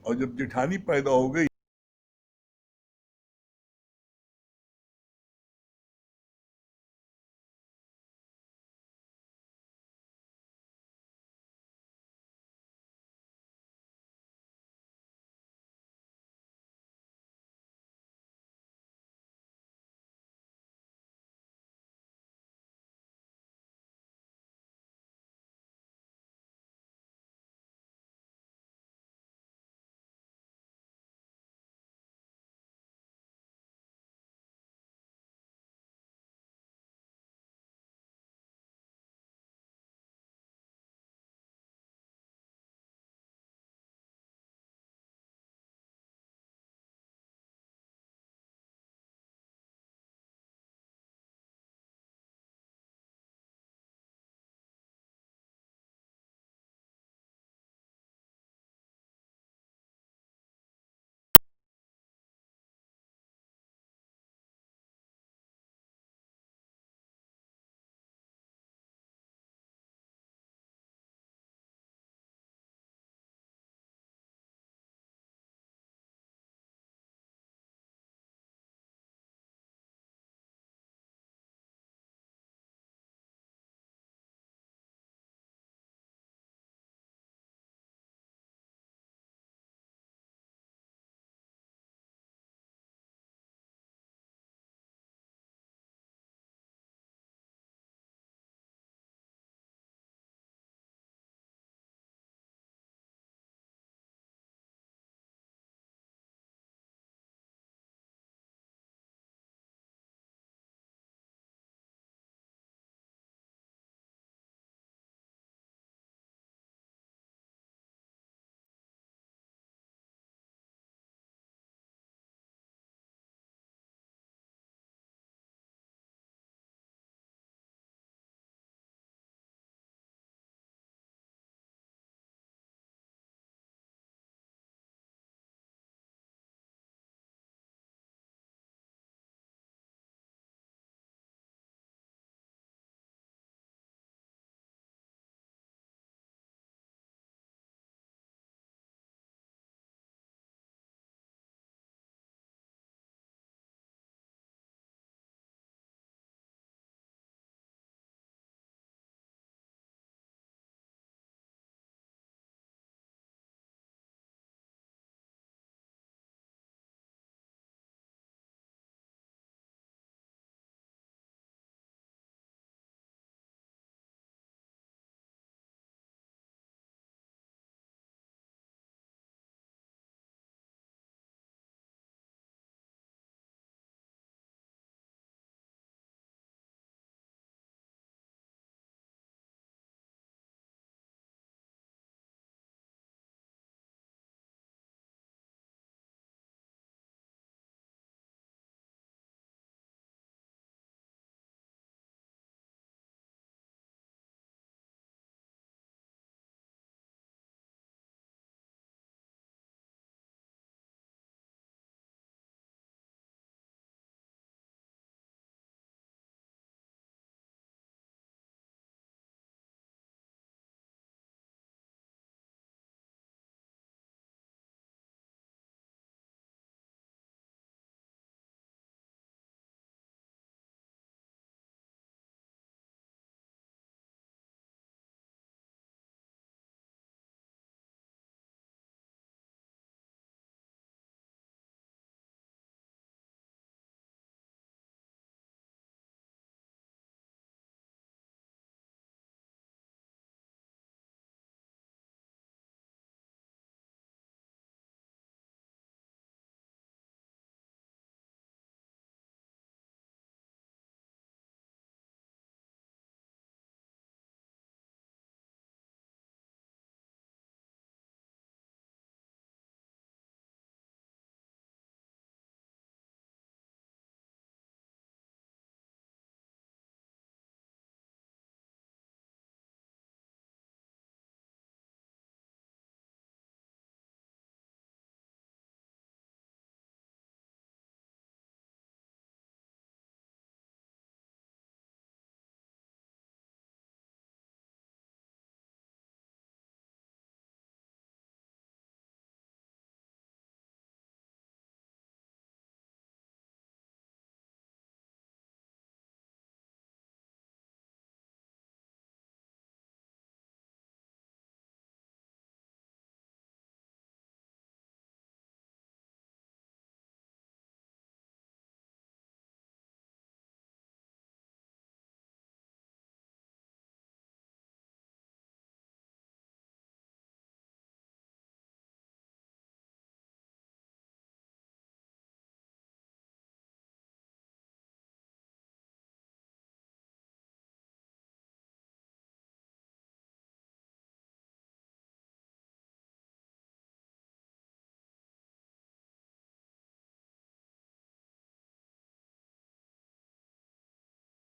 और जब जेठानी पैदा हो गई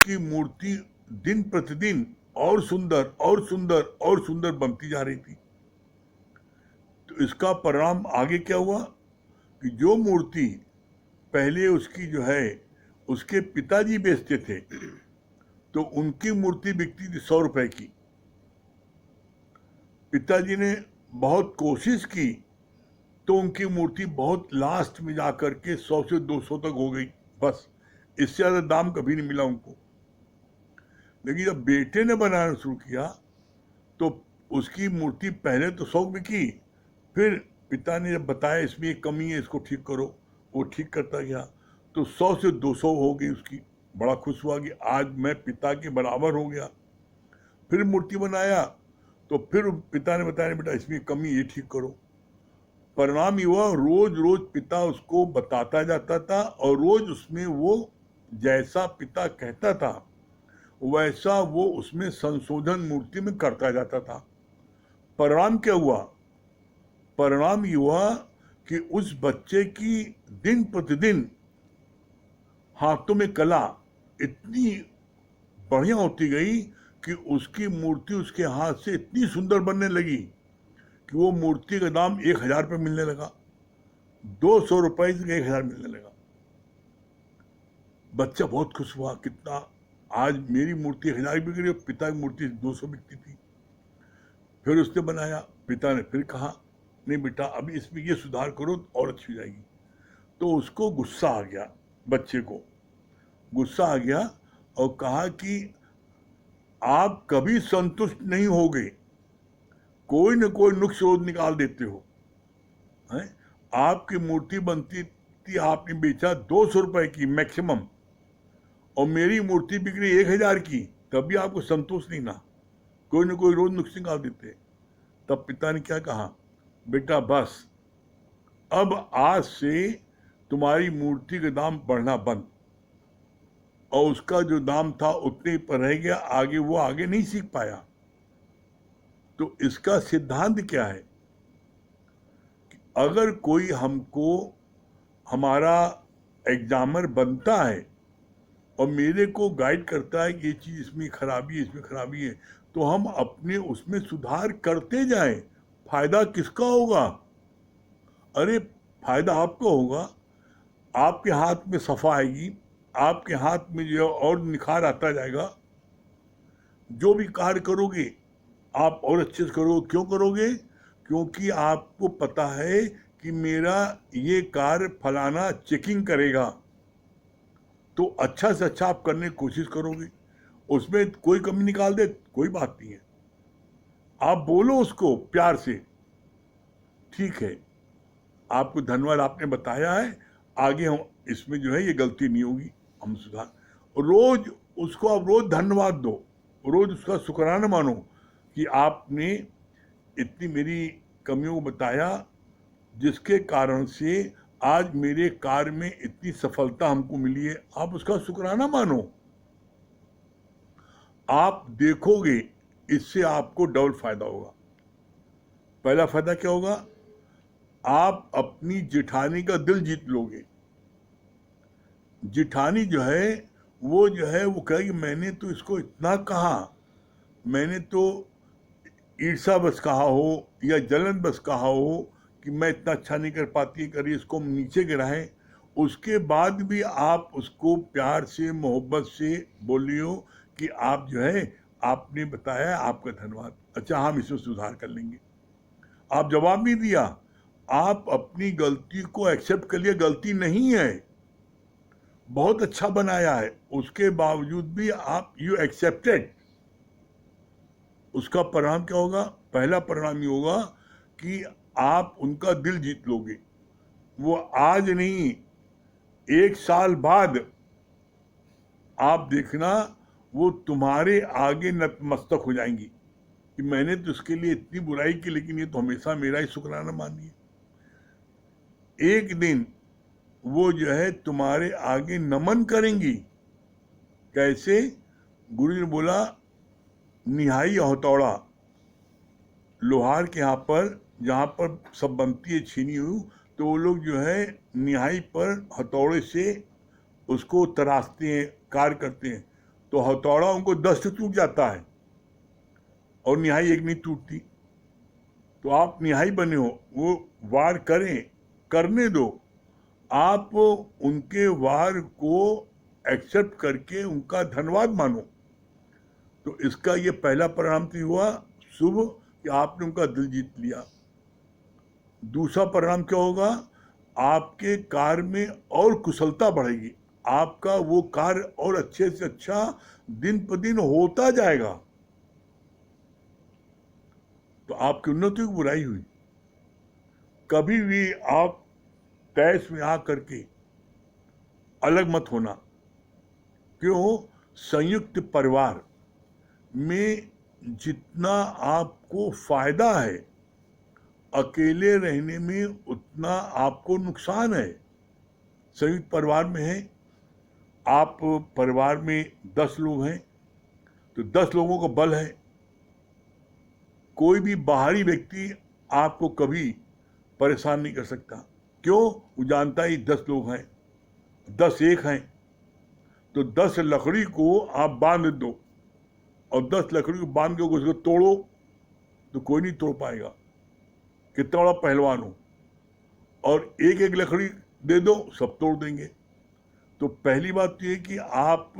उसकी मूर्ति दिन प्रतिदिन और सुंदर और सुंदर और सुंदर बनती जा रही थी। तो इसका परिणाम आगे क्या हुआ कि जो मूर्ति पहले उसकी जो है उसके पिताजी बेचते थे, तो उनकी मूर्ति बिकती थी 100 रुपए की। पिताजी ने बहुत कोशिश की तो उनकी मूर्ति बहुत लास्ट में जाकर के 100 से 200 तक हो गई, बस इससे ज़्यादा दाम कभी नहीं मिला उनको। लेकिन जब बेटे ने बनाना शुरू किया तो उसकी मूर्ति पहले तो 100 बिकी, फिर पिता ने जब बताया इसमें एक कमी है, इसको ठीक करो, वो ठीक करता गया तो 100 से 200 हो गई उसकी। बड़ा खुश हुआ कि आज मैं पिता के बराबर हो गया। फिर मूर्ति बनाया तो फिर पिता ने बताया बेटा इसमें कमी, ये ठीक करो। परिणाम ये हुआ रोज रोज पिता उसको बताता जाता था और रोज उसमें वो जैसा पिता कहता था वैसा वो उसमें संशोधन मूर्ति में करता जाता था। परिणाम क्या हुआ? परिणाम ये हुआ कि उस बच्चे की दिन प्रतिदिन हाथों में कला इतनी बढ़िया होती गई कि उसकी मूर्ति उसके हाथ से इतनी सुंदर बनने लगी कि वो मूर्ति का दाम 1000 रुपये मिलने लगा, 200 रुपये से 1000 मिलने लगा। बच्चा बहुत खुश हुआ, कितना आज मेरी मूर्ति 1000 बिक रही है, पिता की मूर्ति 200 बिकती थी। फिर उसने बनाया, पिता ने फिर कहा नहीं बेटा अभी इसमें ये सुधार करो और अच्छी हो जाएगी। तो उसको गुस्सा आ गया, बच्चे को गुस्सा आ गया और कहा कि आप कभी संतुष्ट नहीं होगे, कोई न कोई नुक्स रोज निकाल देते हो। है? आपकी मूर्ति बनती थी, आपने बेचा 200 रुपए की मैक्सिमम और मेरी मूर्ति बिक रही 1000 की, तभी आपको संतोष नहीं ना, कोई न कोई रोज नुक्स निकाल देते। तब पिता ने क्या कहा, बेटा बस अब आज से तुम्हारी मूर्ति का दाम बढ़ना बंद, और उसका जो दाम था उतने पर रह गया, आगे वो आगे नहीं सीख पाया। तो इसका सिद्धांत क्या है कि अगर कोई हमको हमारा एग्जामर बनता है और मेरे को गाइड करता है कि ये चीज़ इसमें खराबी है, इसमें खराबी है, तो हम अपने उसमें सुधार करते जाएं। फायदा किसका होगा? अरे फायदा आपको होगा, आपके हाथ में सफा आएगी, आपके हाथ में जो और निखार आता जाएगा। जो भी कार्य करोगे आप और अच्छे से करोगे। क्यों करोगे? क्योंकि आपको पता है कि मेरा ये कार्य फलाना चेकिंग करेगा, तो अच्छा से अच्छा आप करने की कोशिश करोगे। उसमें कोई कमी निकाल दे कोई बात नहीं है, आप बोलो उसको प्यार से, ठीक है आपको धन्यवाद, आपने बताया है, आगे हम इसमें जो है ये गलती नहीं होगी, हम सुधार। रोज उसको आप रोज धन्यवाद दो, रोज उसका शुक्राना मानो कि आपने इतनी मेरी कमियों को बताया जिसके कारण से आज मेरे कार्य में इतनी सफलता हमको मिली है। आप उसका शुक्राना मानो, आप देखोगे इससे आपको डबल फायदा होगा। पहला फायदा क्या होगा? आप अपनी जेठानी का दिल जीत लोगे। जेठानी जो है वो कहेगी मैंने तो इसको इतना कहा, मैंने तो ईर्षा बस कहा हो या जलन बस कहा हो कि मैं इतना अच्छा नहीं कर पाती, करिए इसको नीचे गिराएं, उसके बाद भी आप उसको प्यार से मोहब्बत से बोलियो कि आप जो है आपने बताया, आपका धन्यवाद, अच्छा हम इसमें सुधार कर लेंगे। आप जवाब नहीं दिया, आप अपनी गलती को एक्सेप्ट कर लिया, गलती नहीं है, बहुत अच्छा बनाया है, उसके बावजूद भी आप यू एक्सेप्टेड। उसका परिणाम क्या होगा? पहला परिणाम ये होगा कि आप उनका दिल जीत लोगे। वो आज नहीं, 1 साल बाद आप देखना वो तुम्हारे आगे नतमस्तक हो जाएंगी कि मैंने तो इसके लिए इतनी बुराई की, लेकिन ये तो हमेशा मेरा ही शुक्राना मानिए। एक दिन वो जो है तुम्हारे आगे नमन करेंगी। कैसे? गुरु ने बोला निहाई हथौड़ा, लोहार के यहाँ पर जहाँ पर सब बनती है छीनी हुई, तो वो लोग जो है निहाई पर हथौड़े से उसको तराशते हैं, कार्य करते हैं। तो हथौड़ा उनको 10 से टूट जाता है और निहाई एक नहीं टूटती। तो आप निहाई बने हो, वो वार करें, करने दो, आप उनके वार को एक्सेप्ट करके उनका धन्यवाद मानो। तो इसका ये पहला परिणाम तो हुआ शुभ कि आपने उनका दिल जीत लिया। दूसरा परिणाम क्या होगा, आपके कार्य में और कुशलता बढ़ेगी, आपका वो कार्य और अच्छे से अच्छा दिन पर दिन होता जाएगा। तो आपकी उन्नति की बुराई हुई। कभी भी आप तैश में आ करके अलग मत होना। क्यों? संयुक्त परिवार में जितना आपको फायदा है, अकेले रहने में उतना आपको नुकसान है। संयुक्त परिवार में है, आप परिवार में 10 लोग हैं तो 10 लोगों का बल है। कोई भी बाहरी व्यक्ति आपको कभी परेशान नहीं कर सकता। क्यों? वो जानता ही 10 लोग हैं, 10 एक हैं। तो 10 लकड़ी को आप बांध दो और 10 लकड़ी को बांध के उसको तोड़ो तो कोई नहीं तोड़ पाएगा, कितना बड़ा पहलवान हो। और एक एक लकड़ी दे दो, सब तोड़ देंगे। तो पहली बात तो ये कि आप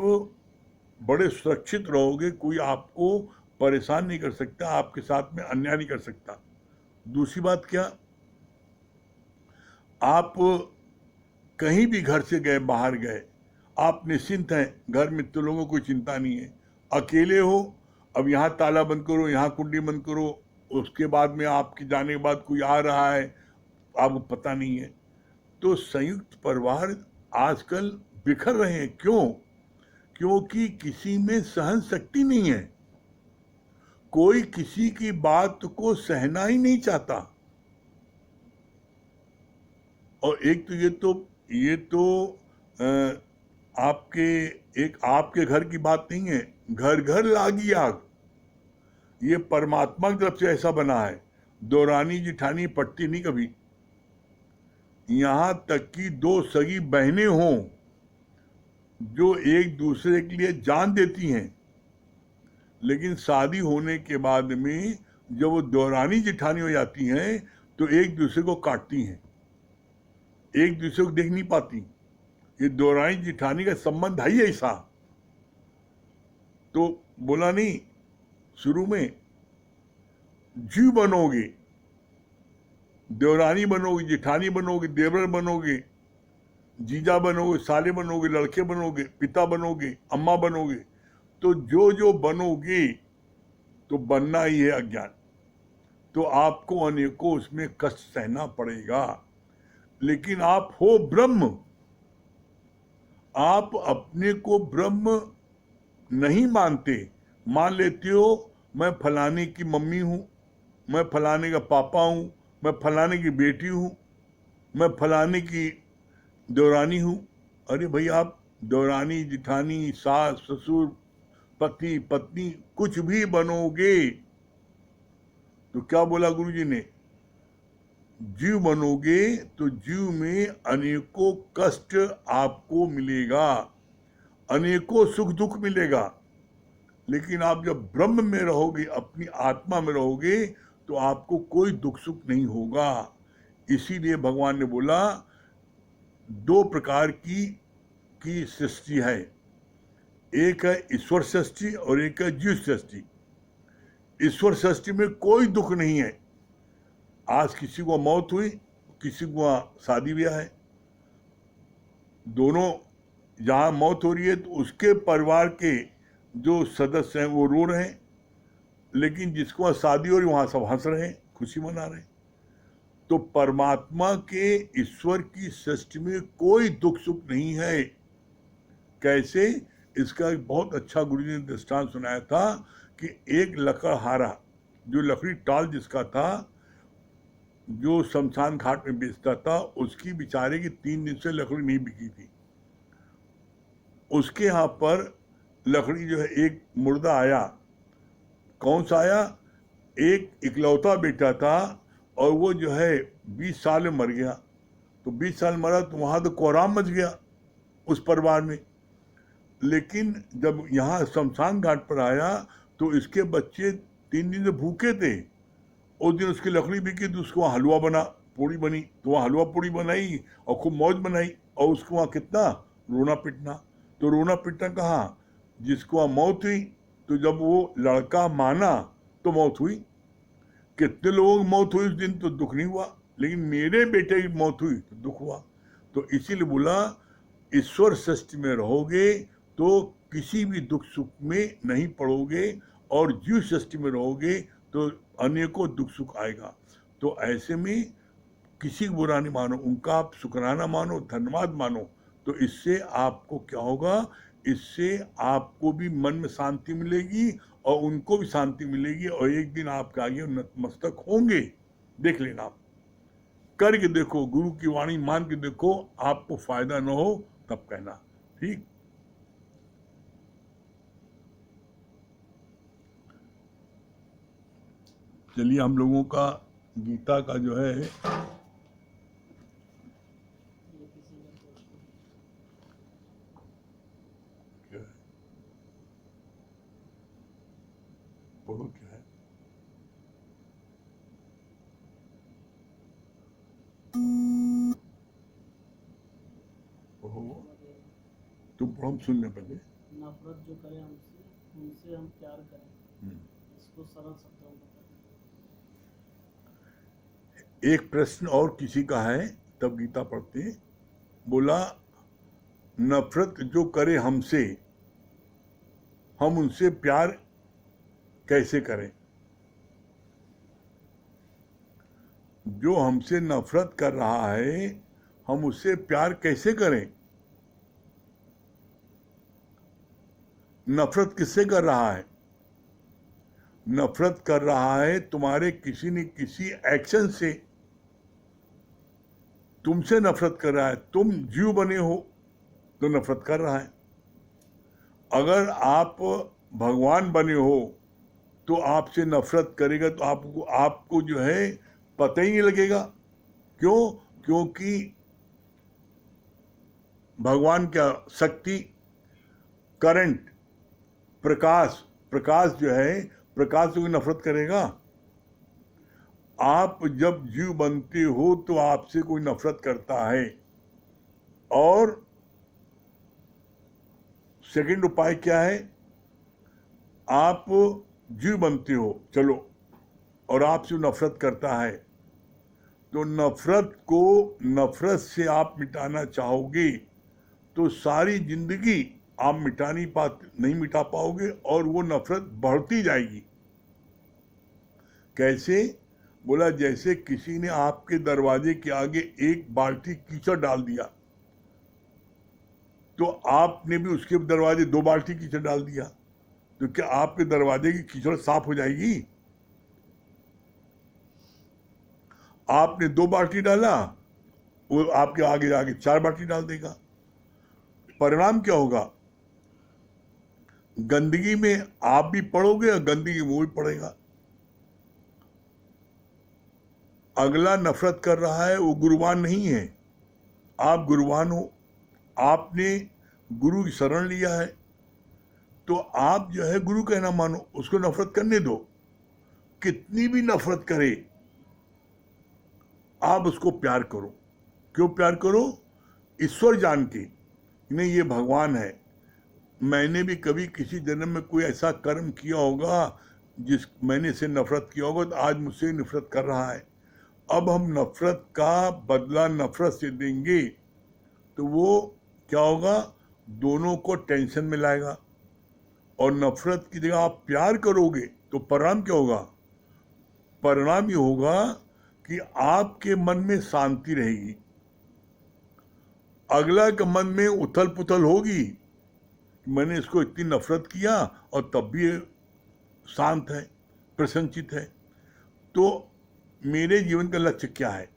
बड़े सुरक्षित रहोगे, कोई आपको परेशान नहीं कर सकता, आपके साथ में अन्याय नहीं कर सकता। दूसरी बात क्या, आप कहीं भी घर से गए, बाहर गए, आप निश्चिंत हैं, घर में तो लोगों को कोई चिंता नहीं है। अकेले हो, अब यहाँ ताला बंद करो, यहाँ कुंडी बंद करो, उसके बाद में आपके जाने के बाद कोई आ रहा है, आपको पता नहीं है। तो संयुक्त परिवार आजकल बिखर रहे हैं। क्यों? क्योंकि किसी में सहन शक्ति नहीं है, कोई किसी की बात को सहना ही नहीं चाहता। और एक तो ये तो आपके घर की बात नहीं है, घर घर लागी आग, ये परमात्मा की तरफ से ऐसा बना है। दौरानी जिठानी पटती नहीं कभी। यहां तक कि 2 सगी बहनें हों जो एक दूसरे के लिए जान देती हैं, लेकिन शादी होने के बाद में जब वो दौरानी जिठानी हो जाती हैं तो एक दूसरे को काटती हैं, एक दूसरे को देख नहीं पाती। ये दौरानी जिठानी का संबंध है ही ऐसा। तो बोला नहीं शुरू में, जीव बनोगे, देवरानी बनोगे, जिठानी बनोगे, देवर बनोगे, जीजा बनोगे, साले बनोगे, लड़के बनोगे, पिता बनोगे, अम्मा बनोगे। तो जो जो बनोगे तो बनना ही है अज्ञान। तो आपको अनेकों उसमें कष्ट सहना पड़ेगा। लेकिन आप हो ब्रह्म, आप अपने को ब्रह्म नहीं मानते, मान लेते हो मैं फलाने की मम्मी हूं, मैं फलाने का पापा हूं, मैं फलाने की बेटी हूं, मैं फलाने की देवरानी हूं। अरे भाई, आप देवरानी, जिठानी, सास, ससुर, पति, पत्नी कुछ भी बनोगे तो क्या बोला गुरुजी ने, जीव बनोगे तो जीव में अनेकों कष्ट आपको मिलेगा, अनेकों सुख दुख मिलेगा। लेकिन आप जब ब्रह्म में रहोगे, अपनी आत्मा में रहोगे, तो आपको कोई दुख सुख नहीं होगा। इसीलिए भगवान ने बोला 2 प्रकार की सृष्टि है, एक है ईश्वर सृष्टि और एक है जीव सृष्टि। ईश्वर सृष्टि में कोई दुख नहीं है। आज किसी को मौत हुई, किसी को शादी ब्याह है, दोनों जहां मौत हो रही है तो उसके परिवार के जो सदस्य हैं वो रो रहे हैं, लेकिन जिसको वहां शादी हो रही वहां सब हंस रहे हैं, खुशी मना रहे हैं। तो परमात्मा के, ईश्वर की सृष्टि में कोई दुख सुख नहीं है। कैसे? इसका एक बहुत अच्छा गुरु जी ने दृष्टांत सुनाया था कि एक लकड़हारा, जो लकड़ी टाल जिसका था, जो शमशान घाट में बेचता था, उसकी बेचारे की 3 दिन से लकड़ी नहीं बिकी थी। उसके यहाँ पर लकड़ी जो है, एक मुर्दा आया। कौन सा आया? एक इकलौता बेटा था और वो जो है 20 साल में मर गया। तो 20 साल मरा तो वहाँ तो कोहराम मच गया उस परिवार में। लेकिन जब यहाँ शमशान घाट पर आया तो इसके बच्चे 3 दिन से भूखे थे। उस दिन उसकी लकड़ी बिकी तो उसको वहाँ हलवा बना, पूड़ी बनी, तो वहाँ हलवा पूड़ी बनाई और खूब मौज बनाई, और उसको वहाँ कितना रोना पिटना। तो रोना पिटना कहाँ, जिसको वहाँ मौत हुई, तो जब वो लड़का माना तो मौत हुई। कितने लोगों की मौत हुई उस दिन तो दुख नहीं हुआ, लेकिन मेरे बेटे की मौत हुई तो दुख हुआ। तो इसीलिए बोला ईश्वर सृष्टि में रहोगे तो किसी भी दुख सुख में नहीं पड़ोगे, और जीव सृष्टि में रहोगे तो अनेकों दुख सुख आएगा। तो ऐसे में किसी को बुरा नहीं मानो, उनका आप शुक्राना मानो, धन्यवाद मानो। तो इससे आपको क्या होगा, इससे आपको भी मन में शांति मिलेगी और उनको भी शांति मिलेगी, और एक दिन आपके आगे नतमस्तक होंगे। देख लेना, आप करके देखो, गुरु की वाणी मान के देखो, आपको फायदा न हो तब कहना, ठीक। चलिए, हम लोगों का गीता का जो है पढ़ो क्या है, पढ़ो, तुम पढ़ो, हम सुनने पहले। नफरत जो करे हमसे, उनसे हम प्यार करें, इसको सरल शब्दों में बताएं। एक प्रश्न और किसी का है, तब गीता पढ़ते हैं। बोला नफरत जो करे हमसे, हम उनसे प्यार कैसे करें। जो हमसे नफरत कर रहा है, हम उससे प्यार कैसे करें। नफरत किससे कर रहा है, नफरत कर रहा है तुम्हारे किसी न किसी एक्शन से, तुमसे नफरत कर रहा है। तुम जीव बने हो तो नफरत कर रहा है। अगर आप भगवान बने हो तो आपसे नफरत करेगा तो आपको जो है पता ही नहीं लगेगा। क्यों? क्योंकि भगवान क्या शक्ति, करंट, प्रकाश जो है, प्रकाश को नफरत करेगा। आप जब जीव बनते हो तो आपसे कोई नफरत करता है। और सेकंड उपाय क्या है, आप जीव बनते हो, चलो, और आपसे नफरत करता है, तो नफरत से आप मिटाना चाहोगे तो सारी जिंदगी आप नहीं मिटा पाओगे, और वो नफरत बढ़ती जाएगी। कैसे? बोला जैसे किसी ने आपके दरवाजे के आगे एक बाल्टी कीचड़ डाल दिया, तो आपने भी उसके दरवाजे 2 बाल्टी कीचड़ डाल दिया, तो क्या आपके दरवाजे की कीचड़ साफ हो जाएगी? आपने 2 बाल्टी डाला, वो आपके आगे आगे 4 बाल्टी डाल देगा। परिणाम क्या होगा, गंदगी में आप भी पड़ोगे और गंदगी वो भी पड़ेगा। अगला नफरत कर रहा है, वो गुरुवान नहीं है, आप गुरुवान हो, आपने गुरु की शरण लिया है, तो आप जो है गुरु कहना मानो, उसको नफरत करने दो। कितनी भी नफरत करे, आप उसको प्यार करो। क्यों प्यार करो? ईश्वर जान के, नहीं ये भगवान है। मैंने भी कभी किसी जन्म में कोई ऐसा कर्म किया होगा जिस मैंने से नफरत किया होगा, तो आज मुझसे नफरत कर रहा है। अब हम नफरत का बदला नफरत से देंगे तो वो क्या होगा, दोनों को टेंशन में लाएगा। और नफरत की जगह आप प्यार करोगे तो परिणाम क्या होगा, परिणाम ये होगा कि आपके मन में शांति रहेगी। अगला के मन में उथल पुथल होगी, मैंने इसको इतनी नफरत किया और तब भी शांत है, प्रसन्नचित है। तो मेरे जीवन का लक्ष्य क्या है?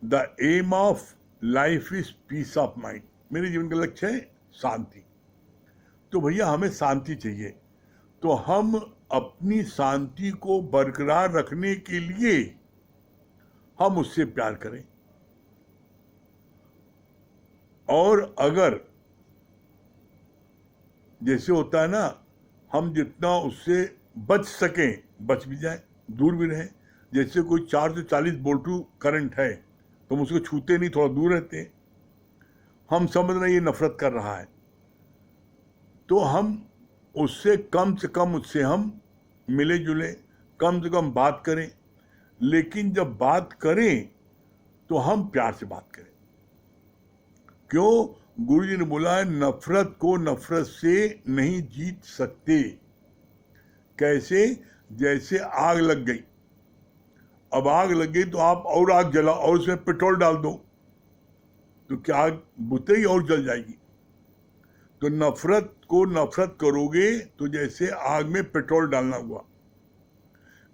The aim of life is peace of mind. मेरे जीवन का लक्ष्य है शांति। तो भैया हमें शांति चाहिए, तो हम अपनी शांति को बरकरार रखने के लिए हम उससे प्यार करें। और अगर जैसे होता है ना, हम जितना उससे बच सकें बच भी जाए, दूर भी रहें। जैसे कोई 4 से 40 वोल्ट करंट है तो हम उसको छूते नहीं, थोड़ा दूर रहते हैं। हम समझ रहे हैं ये नफरत कर रहा है, तो हम उससे कम उससे हम मिले जुले, कम से कम बात करें। लेकिन जब बात करें तो हम प्यार से बात करें। क्यों? गुरु जी ने बोला है नफरत को नफरत से नहीं जीत सकते। कैसे? जैसे आग लग गई, अब आग लग गई तो आप और आग जला और उसमें पेट्रोल डाल दो तो क्या आग बुतेगी और जल जाएगी? तो नफरत को नफरत करोगे तो जैसे आग में पेट्रोल डालना हुआ।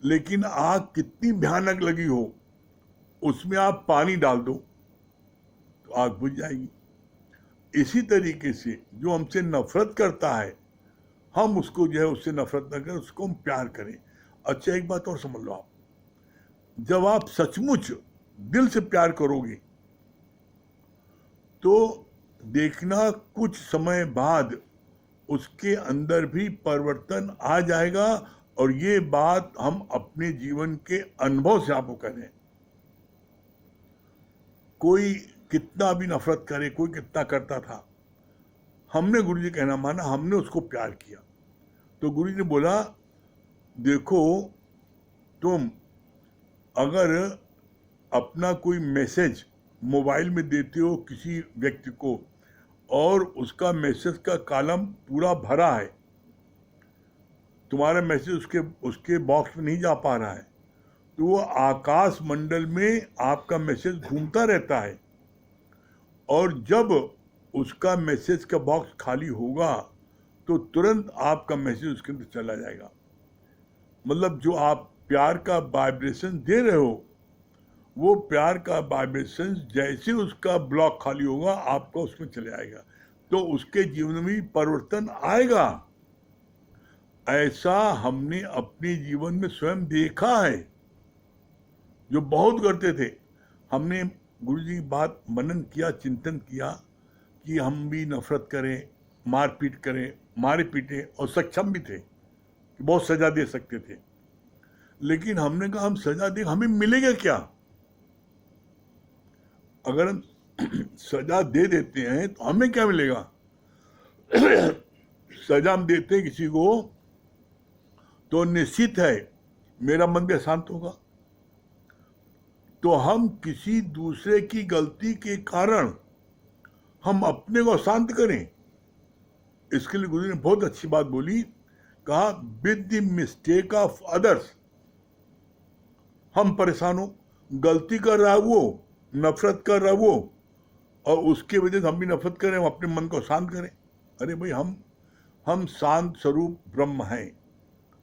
लेकिन आग कितनी भयानक लगी हो, उसमें आप पानी डाल दो तो आग बुझ जाएगी। इसी तरीके से जो हमसे नफरत करता है, हम उसको जो है उससे नफरत न करें, उसको हम प्यार करें। अच्छा, एक बात और समझ लो आप, जब आप सचमुच दिल से प्यार करोगे तो देखना कुछ समय बाद उसके अंदर भी परिवर्तन आ जाएगा। और ये बात हम अपने जीवन के अनुभव से आपको करें। कोई कितना भी नफरत करे, कोई कितना करता था, हमने गुरु जी कहना माना, हमने उसको प्यार किया तो गुरु जी ने बोला देखो, तुम अगर अपना कोई मैसेज मोबाइल में देते हो किसी व्यक्ति को और उसका मैसेज का कॉलम पूरा भरा है, तुम्हारा मैसेज उसके बॉक्स में नहीं जा पा रहा है, तो वो आकाश मंडल में आपका मैसेज घूमता रहता है। और जब उसका मैसेज का बॉक्स खाली होगा तो तुरंत आपका मैसेज उसके अंदर चला जाएगा। मतलब जो आप प्यार का वाइब्रेशन दे रहे हो, वो प्यार का वाइब्रेशन जैसे उसका ब्लॉक खाली होगा आपका उसमें चले आएगा, तो उसके जीवन में भी परिवर्तन आएगा। ऐसा हमने अपने जीवन में स्वयं देखा है। जो बहुत करते थे, हमने गुरु जी की बात मनन किया, चिंतन किया कि हम भी नफरत करें, मारपीट करें, मारे पीटे, और सक्षम भी थे कि बहुत सजा दे सकते थे। लेकिन हमने कहा हम सजा दे, हमें मिलेगा क्या? अगर हम सजा दे देते हैं तो हमें क्या मिलेगा? सजा हम देते हैं किसी को तो निश्चित है मेरा मन भी अशांत होगा। तो हम किसी दूसरे की गलती के कारण हम अपने को अशांत करें, इसके लिए गुरु ने बहुत अच्छी बात बोली। कहा with the mistake of others, हम परेशान हो, गलती कर रहा है वो, नफरत कर रहा है वो, और उसके वजह से हम भी नफरत करें, हम अपने मन को शांत करें। अरे भाई, हम शांत स्वरूप ब्रह्म हैं,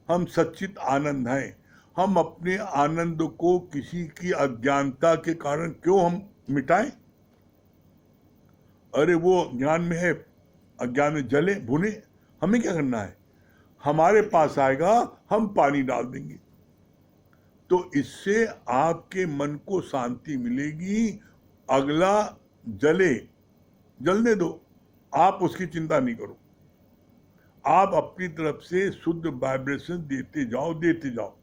हम सच्चित आनंद हैं। हम अपने आनंद को किसी की अज्ञानता के कारण क्यों हम मिटाएं? अरे वो ज्ञान में है, अज्ञान में जले भुने, हमें क्या करना है? हमारे पास आएगा, हम पानी डाल देंगे, तो इससे आपके मन को शांति मिलेगी। अगला जलने दो, आप उसकी चिंता नहीं करो। आप अपनी तरफ से शुद्ध वाइब्रेशन देते जाओ।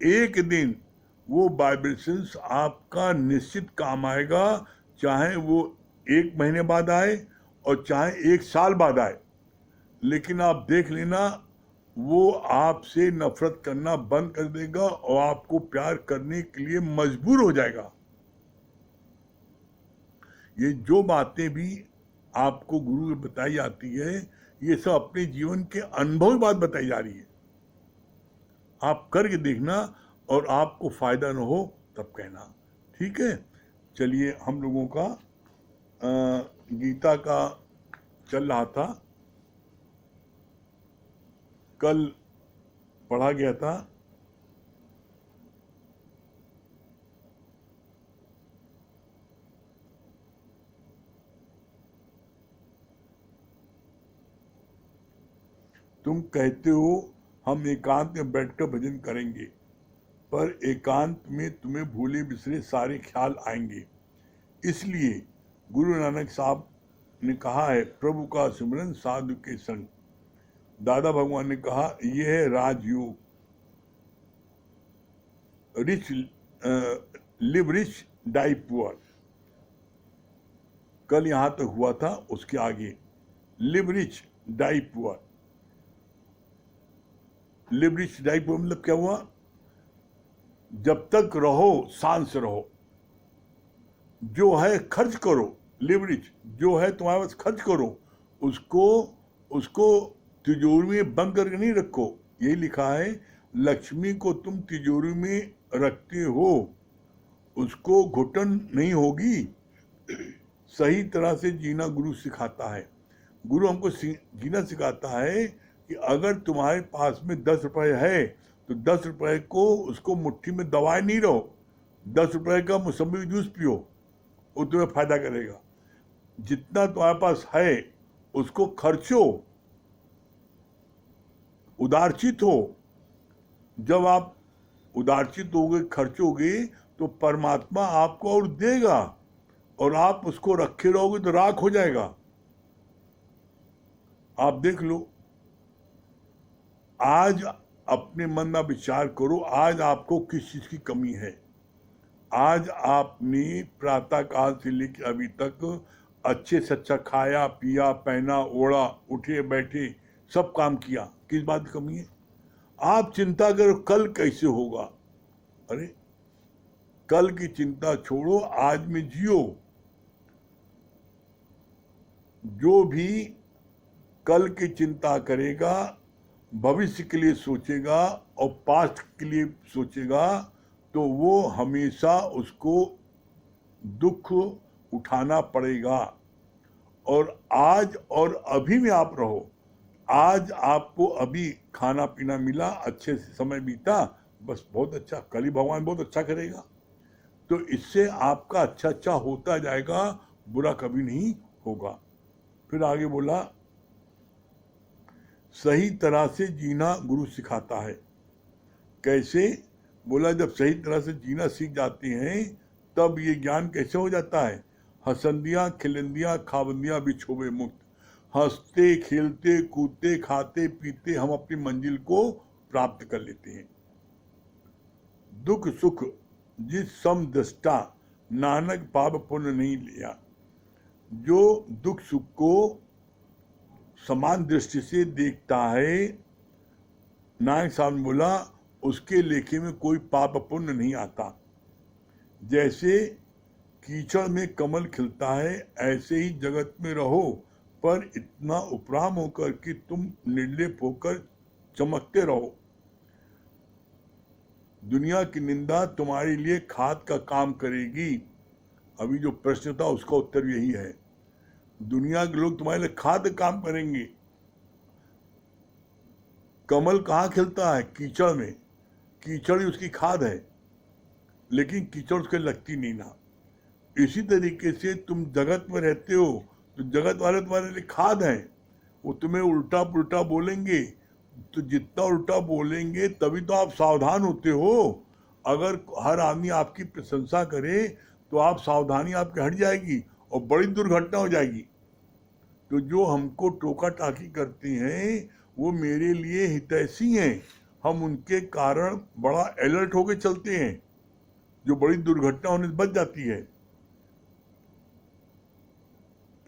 एक दिन वो वाइब्रेशंस आपका निश्चित काम आएगा, चाहे वो 1 महीने बाद आए और चाहे 1 साल बाद आए। लेकिन आप देख लेना, वो आपसे नफरत करना बंद कर देगा और आपको प्यार करने के लिए मजबूर हो जाएगा। ये जो बातें भी आपको गुरु ने बताई जाती है, ये सब अपने जीवन के अनुभव की बात बताई जा रही है। आप करके देखना, और आपको फायदा न हो तब कहना, ठीक है? चलिए, हम लोगों का गीता का चल रहा था, कल पढ़ा गया था तुम कहते हो हम एकांत में बैठकर भजन करेंगे, पर एकांत में तुम्हें भूले बिसरे सारे ख्याल आएंगे। इसलिए गुरु नानक साहब ने कहा है, प्रभु का सिमरन साधु के संग। दादा भगवान ने कहा, यह है राजयोग। Rich live rich die poor. कल यहां तक हुआ था, उसके आगे live rich die poor. Live rich die poor मतलब क्या हुआ? जब तक रहो शांत से रहो, जो है खर्च करो। लिव रिच, जो है तुम्हारे पास खर्च करो, उसको तिजोरी में बंद करके नहीं रखो। यही लिखा है, लक्ष्मी को तुम तिजोरी में रखते हो, उसको घुटन नहीं होगी। सही तरह से जीना गुरु सिखाता है। गुरु हमको जीना सिखाता है कि अगर तुम्हारे पास में 10 रुपए है तो 10 रुपए को उसको मुट्ठी में दबाए नहीं रहो। 10 रुपए का मौसमी जूस पियो, वो तुम्हें फायदा करेगा। जितना तुम्हारे पास है उसको खर्चो, उदारचित हो। जब आप उदारचित होगे, खर्चोगे, तो परमात्मा आपको और देगा, और आप उसको रखे रहोगे तो राख हो जाएगा। आप देख लो, आज अपने मन में विचार करो, आज आपको किस चीज की कमी है। आज आपने प्रातः काल से लेकर अभी तक अच्छे से अच्छा खाया, पिया, पहना, ओढ़ा, उठे, बैठे, सब काम किया, किस बात की कमी है? आप चिंता करो कल कैसे होगा। अरे कल की चिंता छोड़ो, आज में जियो। जो भी कल की चिंता करेगा, भविष्य के लिए सोचेगा और पास्ट के लिए सोचेगा, तो वो हमेशा उसको दुख उठाना पड़ेगा। और आज और अभी में आप रहो। आज आपको अभी खाना पीना मिला, अच्छे से समय बीता, बस बहुत अच्छा, कल ही भगवान बहुत अच्छा करेगा। तो इससे आपका अच्छा अच्छा होता जाएगा, बुरा कभी नहीं होगा। फिर आगे बोला, सही तरह से जीना गुरु सिखाता है। कैसे? बोला, जब सही तरह से जीना सीख जाते हैं तब ये ज्ञान कैसे हो जाता है? हसंदियाँ खिलंदियाँ खाबंदियाँ बिछोबे मुक्त। हंसते खेलते कूदते खाते पीते हम अपनी मंजिल को प्राप्त कर लेते हैं। दुख सुख जिस सम दृष्टा, नानक पाप पुण्य नहीं लिया। जो दुख सुख को समान दृष्टि से देखता है, नायक साहब ने बोला, उसके लेखे में कोई पाप पुण्य नहीं आता। जैसे कीचड़ में कमल खिलता है, ऐसे ही जगत में रहो, पर इतना उपराम होकर कि तुम निर्लेप होकर चमकते रहो। दुनिया की निंदा तुम्हारे लिए खाद का काम करेगी। अभी जो प्रश्न था उसका उत्तर यही है। दुनिया के लोग तुम्हारे लिए खाद काम करेंगे। कमल कहाँ खिलता है? कीचड़ में। कीचड़ ही उसकी खाद है, लेकिन कीचड़ उसके लगती नहीं ना। इसी तरीके से तुम जगत में रहते हो तो जगत वाले तुम्हारे लिए खाद हैं। वो तुम्हें उल्टा पुल्टा बोलेंगे, तो जितना उल्टा बोलेंगे तभी तो आप सावधान होते हो। अगर हर आदमी आपकी प्रशंसा करे तो आप सावधानी आपकी हट जाएगी और बड़ी दुर्घटना हो जाएगी। तो जो हमको टोका टाकी करते हैं वो मेरे लिए हितैषी हैं। हम उनके कारण बड़ा अलर्ट होके चलते हैं, जो बड़ी दुर्घटना होने से बच जाती है।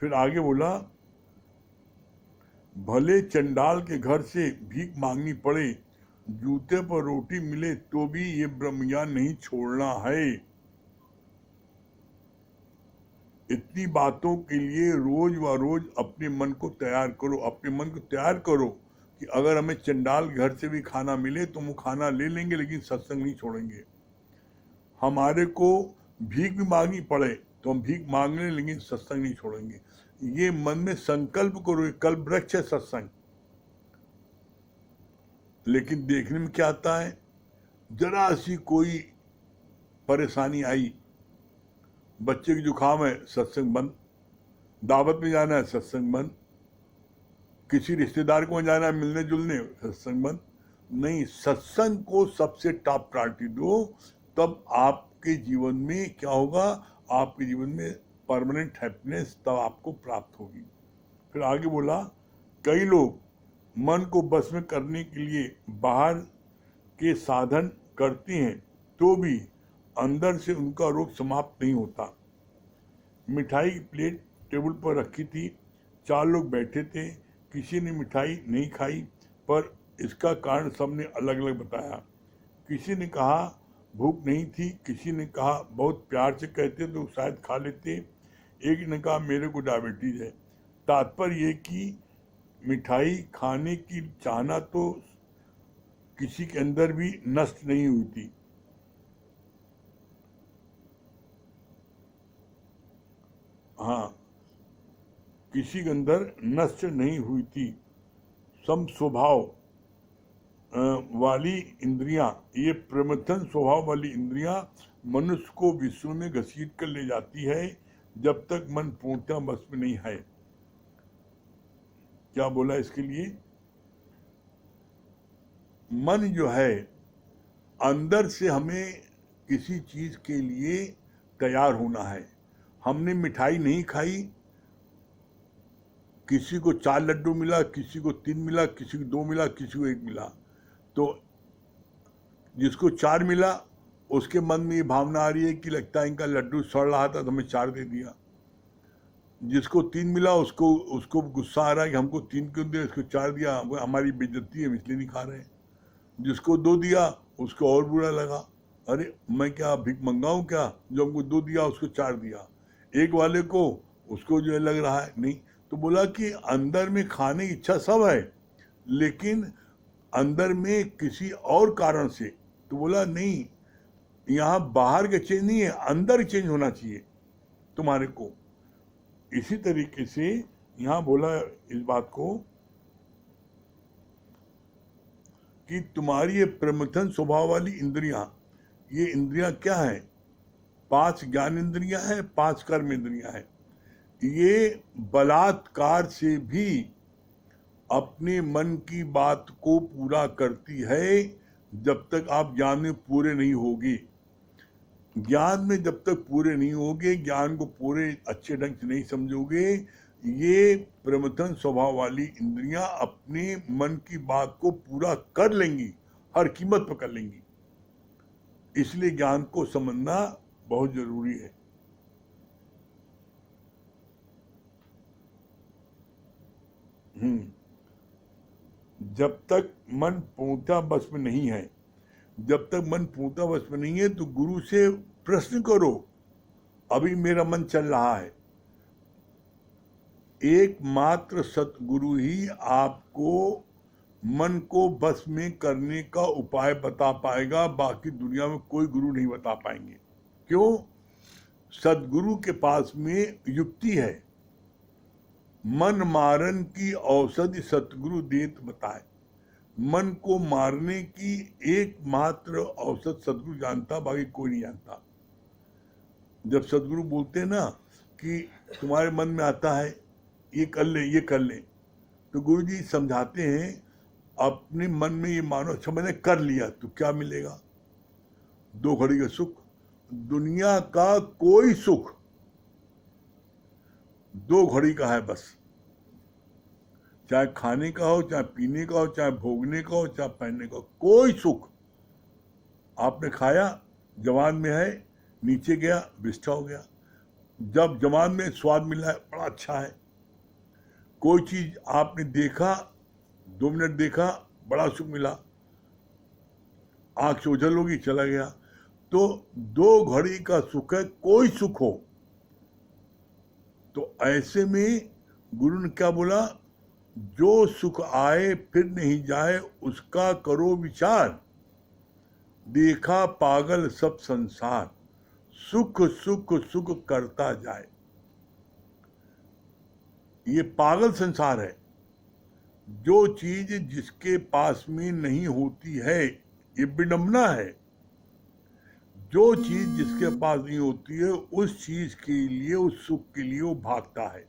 फिर आगे बोला, भले चंडाल के घर से भीख मांगनी पड़े, जूते पर रोटी मिले तो भी ये ब्रह्मज्ञान नहीं छोड़ना है। इतनी बातों के लिए रोज व रोज अपने मन को तैयार करो। अपने मन को तैयार करो कि अगर हमें चंडाल घर से भी खाना मिले तो हम खाना ले लेंगे, लेकिन सत्संग नहीं छोड़ेंगे। हमारे को भीख भी मांगनी पड़े तो हम भीख मांग लें, लेकिन सत्संग नहीं छोड़ेंगे। ये मन में संकल्प करो। ये कल्प वृक्ष है सत्संग। लेकिन देखने में क्या आता है, जरा सी कोई परेशानी आई, बच्चे की जुकाम है, सत्संग बंद। दावत में जाना है, सत्संग बंद। किसी रिश्तेदार को जाना है मिलने जुलने, सत्संग बंद। नहीं, सत्संग को सबसे टॉप प्रायोरिटी दो, तब आपके जीवन में क्या होगा? आपके जीवन में परमानेंट हैप्पीनेस तब आपको प्राप्त होगी। फिर आगे बोला, कई लोग मन को बस में करने के लिए बाहर के साधन करते हैं तो भी अंदर से उनका रोग समाप्त नहीं होता। मिठाई की प्लेट टेबल पर रखी थी, 4 लोग बैठे थे, किसी ने मिठाई नहीं खाई, पर इसका कारण सबने अलग अलग बताया। किसी ने कहा भूख नहीं थी, किसी ने कहा बहुत प्यार से कहते तो शायद खा लेते, एक ने कहा मेरे को डायबिटीज है। तात्पर्य ये कि मिठाई खाने की चाहना तो किसी के अंदर भी नष्ट नहीं हुई थी। हाँ, किसी के अंदर नष्ट नहीं हुई थी। सम स्वभाव वाली इंद्रियां, ये प्रमथन स्वभाव वाली इंद्रियां मनुष्य को विश्व में घसीट कर ले जाती है जब तक मन पूर्णतः बस में नहीं है। क्या बोला इसके लिए? मन जो है अंदर से हमें किसी चीज के लिए तैयार होना है। हमने मिठाई नहीं खाई, किसी को 4 लड्डू मिला, किसी को 3 मिला, किसी को 2 मिला, किसी को 1 मिला, तो जिसको 4 मिला उसके मन में ये भावना आ रही है कि लगता है इनका लड्डू सड़ रहा था तो हमें 4 दे दिया। जिसको 3 मिला उसको गुस्सा आ रहा है कि हमको 3 क्यों दिया, इसको 4 दिया, हमारी बेइज्जती है इसलिए नहीं खा रहे हैं। जिसको 2 दिया उसको और बुरा लगा, अरे मैं क्या भीख मंगाऊं क्या, जो हमको 2 दिया उसको 4 दिया। एक वाले को उसको जो है लग रहा है नहीं। तो बोला कि अंदर में खाने की इच्छा सब है, लेकिन अंदर में किसी और कारण से। तो बोला नहीं, यहाँ बाहर का चेंज नहीं है, अंदर चेंज होना चाहिए तुम्हारे को। इसी तरीके से यहाँ बोला इस बात को कि तुम्हारी ये प्रमथन स्वभाव वाली इंद्रियां, ये इंद्रियां क्या है? 5 ज्ञान इंद्रियां हैं, 5 कर्म इंद्रियां हैं। ये बलात्कार से भी अपने मन की बात को पूरा करती है जब तक आप ज्ञान में पूरे नहीं होगी। ज्ञान में जब तक पूरे नहीं होगे, ज्ञान को पूरे अच्छे ढंग से नहीं समझोगे, ये प्रमथन स्वभाव वाली इंद्रियां अपने मन की बात को पूरा कर लेंगी, हर कीमत पर कर लेंगी। इसलिए ज्ञान को समझना बहुत जरूरी है। जब तक मन पूर्णतः बस में नहीं है, जब तक मन पूर्णतः बस में नहीं है तो गुरु से प्रश्न करो, अभी मेरा मन चल रहा है। एकमात्र सतगुरु ही आपको मन को बस में करने का उपाय बता पाएगा, बाकी दुनिया में कोई गुरु नहीं बता पाएंगे। क्यों? सतगुरु के पास में युक्ति है। मन मारन की औषधि सतगुरु देत बताए। मन को मारने की एकमात्र औषध सतगुरु जानता, बाकी कोई नहीं जानता। जब सतगुरु बोलते हैं ना कि तुम्हारे मन में आता है ये कर ले, ये कर ले, तो गुरु जी समझाते हैं अपने मन में ये मानो, अच्छा मैंने कर लिया तो क्या मिलेगा? 2 घड़ी का सुख। दुनिया का कोई सुख 2 घड़ी का है बस। चाहे खाने का हो, चाहे पीने का हो, चाहे भोगने का हो, चाहे पहनने का हो, कोई सुख आपने खाया, जवान में है, नीचे गया विष्ठा हो गया। जब जवान में स्वाद मिला है, बड़ा अच्छा है। कोई चीज आपने देखा, 2 मिनट देखा, बड़ा सुख मिला, आंख से ओझल होगी, चला गया। तो 2 घड़ी का सुख है, कोई सुख हो। तो ऐसे में गुरु ने क्या बोला? जो सुख आए फिर नहीं जाए उसका करो विचार, देखा पागल सब संसार, सुख सुख सुख करता जाए। ये पागल संसार है। जो चीज जिसके पास में नहीं होती है, ये विडंबना है। जो चीज जिसके पास नहीं होती है, उस चीज के लिए, उस सुख के लिए वो भागता है।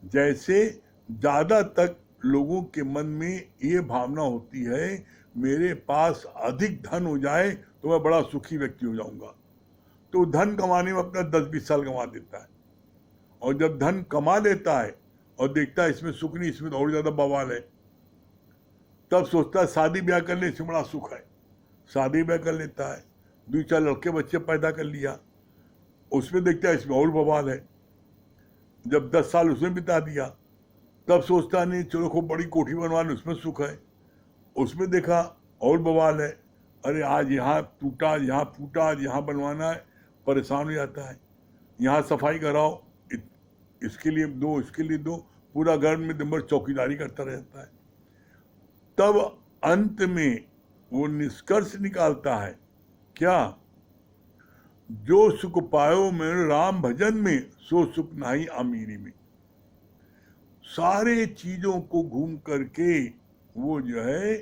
जैसे ज्यादा तक लोगों के मन में ये भावना होती है, मेरे पास अधिक धन हो जाए तो मैं बड़ा सुखी व्यक्ति हो जाऊंगा। तो धन कमाने में अपना 10-20 साल कमा देता है। और जब धन कमा लेता है और देखता है इसमें सुख नहीं, इसमें तो और ज्यादा बवाल है, तब सोचता है शादी ब्याह करने से बड़ा सुख है, शादी ब्याह कर लेता है, 2-4 लड़के बच्चे पैदा कर लिया, उसमें देखता है इसमें और बवाल है। जब 10 साल उसमें बिता दिया, तब सोचता नहीं चलो खूब बड़ी कोठी बनवा लो, उसमें सुख है, उसमें देखा और बवाल है, अरे आज यहाँ टूटा, आज यहाँ फूटा, आज यहाँ बनवाना है, परेशान हो जाता है, यहाँ सफाई कराओ, इसके लिए दो, इसके लिए दो, पूरा घर में दिन भर चौकीदारी करता रहता है। तब अंत में वो निष्कर्ष निकालता है क्या, जो सुख पायो मेरे राम भजन में, सो सुख नाही अमीरी में। सारे चीजों को घूम करके वो जो है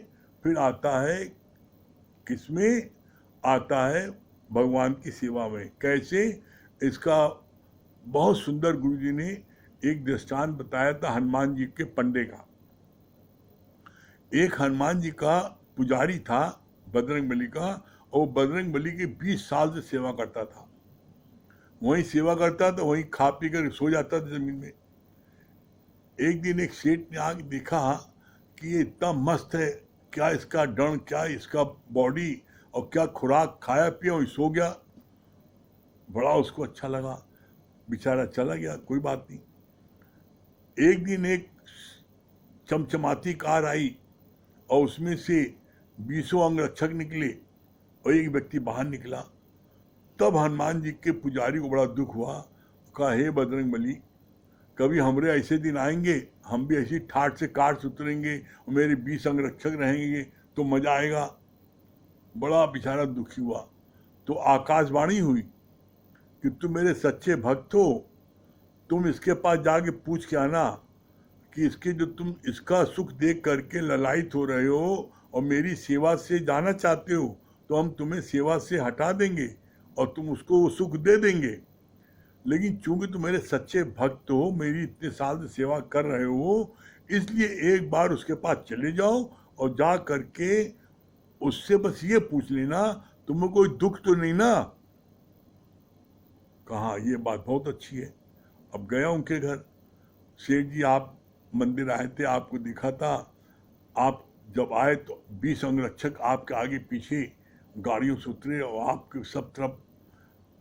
फिर आता है किसमें, आता है भगवान की सेवा में। कैसे, इसका बहुत सुंदर गुरुजी ने एक दृष्टांत बताया था हनुमान जी के पंडे का। एक हनुमान जी का पुजारी था बजरंगबली का, और बजरंगबली के 20 साल से सेवा करता था, वहीं सेवा करता था, वहीं खा पी कर सो जाता था जमीन में। एक दिन एक सेठ ने आके देखा कि ये इतना मस्त है, क्या इसका डण, क्या इसका बॉडी, और क्या खुराक, खाया पिया और सो गया। बड़ा उसको अच्छा लगा, बेचारा चला गया, कोई बात नहीं। एक दिन एक चमचमाती कार आई और उसमें से 20 अंगरक्षक निकले और एक व्यक्ति बाहर निकला। तब हनुमान जी के पुजारी को बड़ा दुख हुआ, कहा हे बजरंगबली, कभी हमरे ऐसे दिन आएंगे, हम भी ऐसी ठाट से कार से उतरेंगे और मेरे 20 अंगरक्षक रहेंगे तो मजा आएगा। बड़ा बेचारा दुखी हुआ। तो आकाशवाणी हुई कि तुम मेरे सच्चे भक्त हो, तुम इसके पास जाके पूछ के आना कि इसके जो तुम इसका सुख देख करके ललायित हो रहे हो और मेरी सेवा से जाना चाहते हो, तो हम तुम्हें सेवा से हटा देंगे और तुम उसको वो सुख दे देंगे। लेकिन चूंकि तुम मेरे सच्चे भक्त हो, मेरी इतने साल से सेवा कर रहे हो, इसलिए एक बार उसके पास चले जाओ और जा करके उससे बस ये पूछ लेना तुम्हें कोई दुख तो नहीं ना। कहा ये बात बहुत अच्छी है। अब गया उनके घर, सेठ जी आप मंदिर आए थे, आपको देखा था, आप जब आए तो 20 अंगरक्षक आपके आगे पीछे गाड़ियों से उतरे और आपके सब तरफ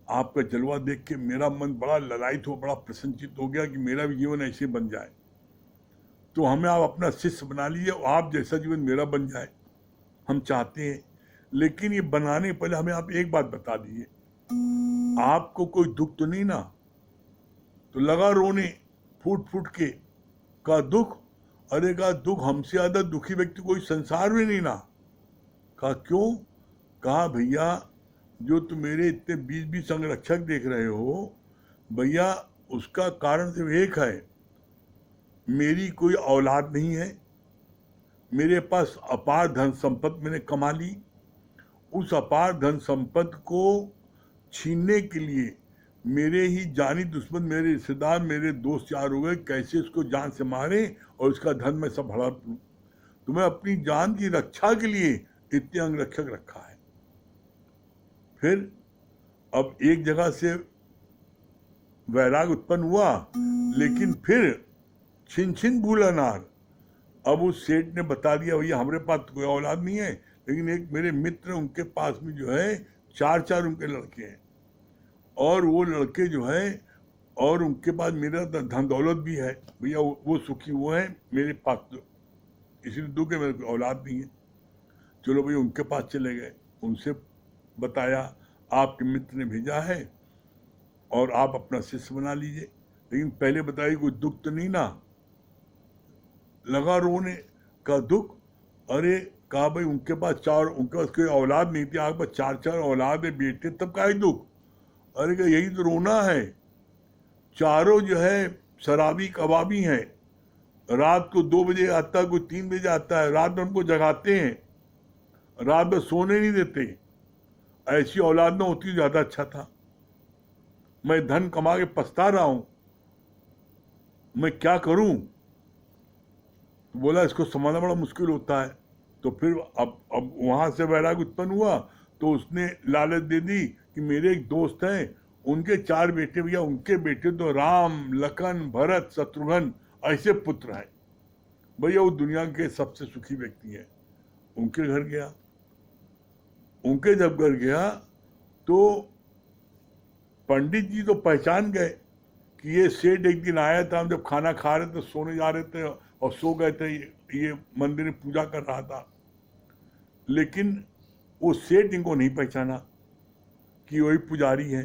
आपका जलवा देख के मेरा मन बड़ा ललायित हो, बड़ा प्रसन्नचित हो गया कि मेरा भी जीवन ऐसे बन जाए। तो हमें आप अपना शिष्य बना लीजिए और आप जैसा जीवन मेरा बन जाए, हम चाहते हैं। लेकिन ये बनाने पहले हमें आप एक बात बता दीजिए, आपको कोई दुख तो नहीं ना? तो लगा रोने फूट फूट के, का दुख? अरे का दुख हमसे ज्यादा दुखी व्यक्ति कोई संसार में नहीं ना। कहा क्यों? कहा भैया जो तुम मेरे इतने 20-20 अंगरक्षक देख रहे हो, भैया उसका कारण सिर्फ एक है, मेरी कोई औलाद नहीं है, मेरे पास अपार धन संपत्ति मैंने कमा ली, उस अपार धन संपत्ति को छीनने के लिए मेरे ही जानी दुश्मन, मेरे रिश्तेदार, मेरे दोस्त यार हो गए, कैसे उसको जान से मारे और उसका धन मैं सब हड़प लूं। तो मैं अपनी जान की रक्षा के लिए इतने अंगरक्षक रखा है। फिर अब एक जगह से वैराग उत्पन्न हुआ, लेकिन फिर छिन छिन भूला नार। अब उस सेठ ने बता दिया भैया हमारे पास कोई औलाद नहीं है, लेकिन एक मेरे मित्र उनके पास में जो है 4 उनके लड़के हैं, और वो लड़के जो है, और उनके पास मेरा धन दौलत भी है भैया, वो सुखी वो है, मेरे पास तो इसलिए दुख है, मेरे को औलाद नहीं है। चलो भैया उनके पास चले गए, उनसे बताया आपके मित्र ने भेजा है और आप अपना शिष्य बना लीजिए, लेकिन पहले बताइए कोई दुख तो नहीं ना। लगा रोने का दुख? अरे कहा भाई उनके पास कोई औलाद नहीं थी, आपके पास 4 औलाद है, बेटे, तब का दुख? अरे क्या यही तो रोना है, चारों जो है शराबी कबाबी हैं, रात को 2 बजे आता है, कोई 3 बजे आता है, रात में हमको जगाते हैं, रात में सोने नहीं देते। ऐसी औलाद ना होती ज्यादा अच्छा था। मैं धन कमा के पछता रहा हूं, मैं क्या करूं? तो बोला इसको समझना बड़ा मुश्किल होता है। तो फिर अब वहां से वैराग उत्पन्न हुआ, तो उसने लालच दे दी कि मेरे एक दोस्त हैं, उनके 4 बेटे, भैया उनके बेटे तो राम, लखन, भरत, शत्रुघ्न ऐसे पुत्र हैं। भैया वो दुनिया के सबसे सुखी व्यक्ति हैं। उनके घर गया, उनके जब घर गया तो पंडित जी तो पहचान गए कि ये सेठ एक दिन आया था, हम जब खाना खा रहे थे सोने जा रहे थे और सो गए थे, ये मंदिर में पूजा कर रहा था। लेकिन वो सेठ इनको नहीं पहचाना कि वही पुजारी है।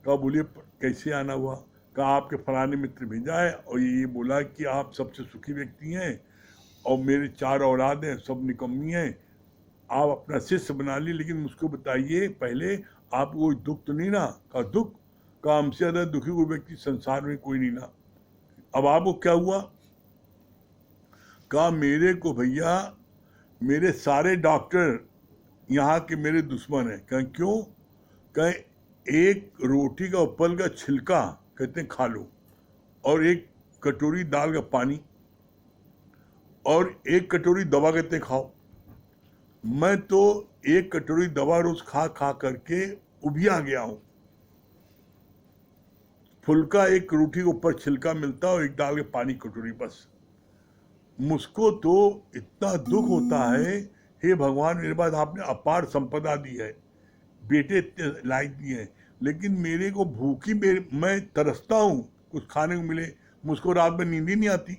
कहा बोलिए कैसे आना हुआ? कहा आपके फलाने मित्र भेजा है और ये बोला कि आप सबसे सुखी व्यक्ति हैं और मेरे 4 औलाद हैं, सब निकम्मी हैं, आप अपना शिष्य बना ली, लेकिन मुझको बताइए पहले आपको कोई दुख तो नहीं ना? कहा दुख? कहा हमसे ज़्यादा दुखी कोई व्यक्ति संसार में कोई नहीं ना। अब आपको क्या हुआ? कहा मेरे को भैया मेरे सारे डॉक्टर यहाँ के मेरे दुश्मन हैं। कहें क्यों? कहें एक रोटी का ऊपर का छिलका कहते हैं खा लो, और एक कटोरी दाल का पानी, और एक कटोरी दवा कहते हैं खाओ। मैं तो एक कटोरी दवा रोज खा खा करके उबिया गया हूं। फुल्का एक रोटी के ऊपर छिलका मिलता और एक दाल के पानी कटोरी, बस। मुझको तो इतना दुख होता है, हे भगवान मेरे पास आपने अपार संपदा दी है, बेटे इतने लायक दिए हैं, लेकिन मेरे को भूखी मैं तरसता हूं कुछ खाने को मिले, मुझको रात में नींद ही नहीं आती।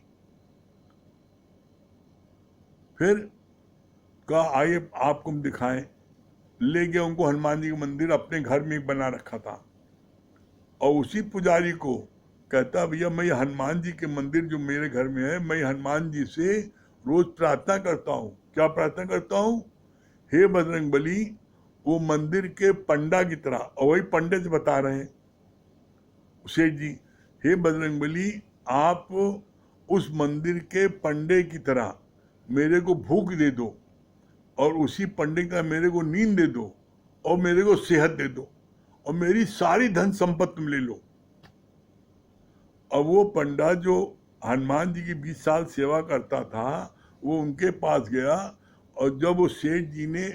फिर कहा आइए आपको हम दिखाएं। ले गया उनको हनुमान जी का मंदिर अपने घर में बना रखा था, और उसी पुजारी को कहता भैया मैं ये हनुमान जी के मंदिर जो मेरे घर में है, मैं हनुमान जी से रोज प्रार्थना करता हूँ। क्या प्रार्थना करता हूँ? हे बजरंगबली, वो मंदिर के पंडा की तरह, और वही पंडित बता रहे हैं सेठ जी, हे बजरंगबली आप उस मंदिर के पंडे की तरह मेरे को भूख दे दो, और उसी पंडित का मेरे को नींद दे दो, और मेरे को सेहत दे दो, और मेरी सारी धन संपत्ति तुम ले लो। अब वो पंडा जो हनुमान जी की 20 साल सेवा करता था, वो उनके पास गया, और जब वो सेठ जी ने